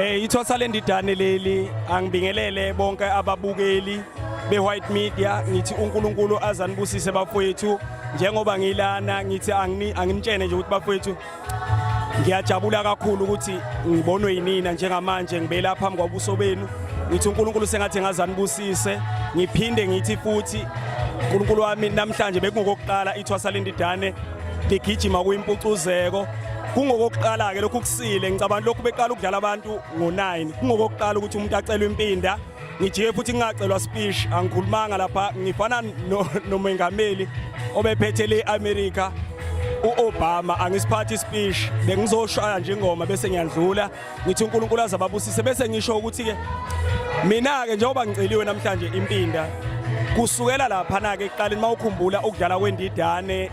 Ithosa lendidane leli angibingelele bonke ababukeli be-White Media ngithi uNkulunkulu azanibusise bafowethu njengoba ngilana ngithi anginitshene nje ukuthi bafowethu ngiyajabula kakhulu ukuthi ngibonwe yinina njengamanje ngibela phambi kwabuso benu ngithi uNkulunkulu sengathi ngazanibusise ngiphinde ngithi futhi uNkulunkulu wami namhlanje bekungokuqala ithosa lendidane ligijima kuyimpucuzeko kungokuqala ke lokhu kusile ngicabanga lokhu beqala ukudlala abantu ngo9 kungokuqala ukuthi umuntu acelwe impinda ngijike futhi ngingacelwa speech angikhulumanga lapha ngifana nomengameli obephethe leAmerica uObama angisiphathi speech bengizoshaya nje ingoma bese ngiyadlula ngithi uNkulunkulu azababusise bese ngisho ukuthi ke mina ke njengoba ngiceliwe namhlanje impinda kusukela lapha na ke eqaleni mawukhumbula ukudlala kwendidane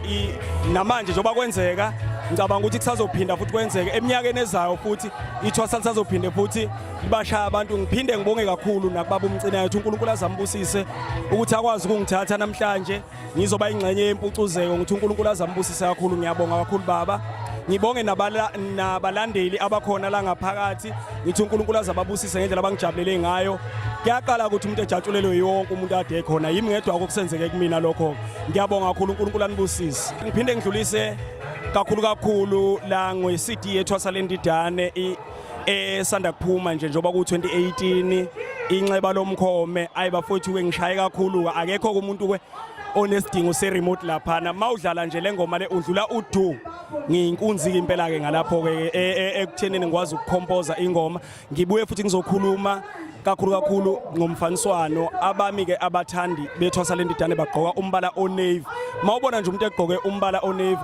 namanje njengoba kwenzeka ngicabanga ukuthi kusazophinda futhi kwenzeke eminyakeni ezayo futhi ithosa lisazophinde futhi libashaya abantu ngiphinde ngibonge kakhulu nakubaba umcina yethu uNkulunkulu azambusise ukuthi akwazi ukungithatha namhlanje ngizoba ingcenye yempucuzeko ngithi uNkulunkulu azambusise kakhulu ngiyabonga kakhulu baba ngibonge nabalandeli abakhona la ngaphakathi ngithi uNkulunkulu azababusise ngendlela abangijabulele ngayo kuyaqala ukuthi umuntu ejatshulelwe yonke umuntu ade ekhona yimi ngedwa akusenzeke kumina lokho ngiyabonga kakhulu uNkulunkulu anibusise ngiphinde ngidlulise kakhulu la ngwe-CD yethosa lendidane esanda kuphuma nje njengoba ku2018 inxeba lomkhome ayibafowethu wengishaye kakhulu akekho umuntu onesidingo se-remote laphana mawudlala nje lengoma le udlula udu ngiyinkunzi impela ke ngalapho ke ekuthenini ngikwazi ukukhompoza ingoma ngibuye futhi ngizokhuluma kakhulu ngomfaniswano abami ke abathandi bethosa lendidane bagqoka umbala onavy mawubona nje umuntu egqoke umbala onavy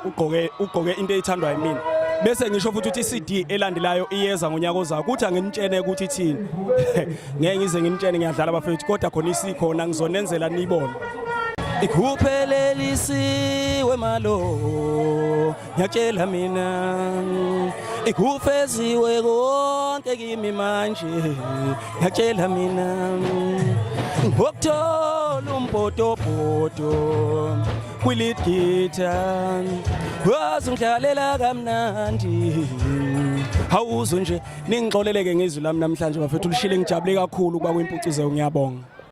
ugqoke into ethandwa yimina bese ngisho futhi ukuthi iCD elandelayo iyeza ngonyaka ozayo kuthi anginitshene ukuthi thini ngeke ngize nginitshene ngiyadlala bafethu kodwa khona isikhona ngizonenzela nibone ikuphelelisiwe malo ngiyatshela mina ikufeziwe konke kimi manje ngiyatshela mina ngokuthola umpotopoto kwi-lead guitar wazi ngidlalela kamnandi hawuzo nje ningixoleleke ngezwi lami namhlanje bafethu lishile ngijabule kakhulu kwa kwimpucuzeko ngiyabonga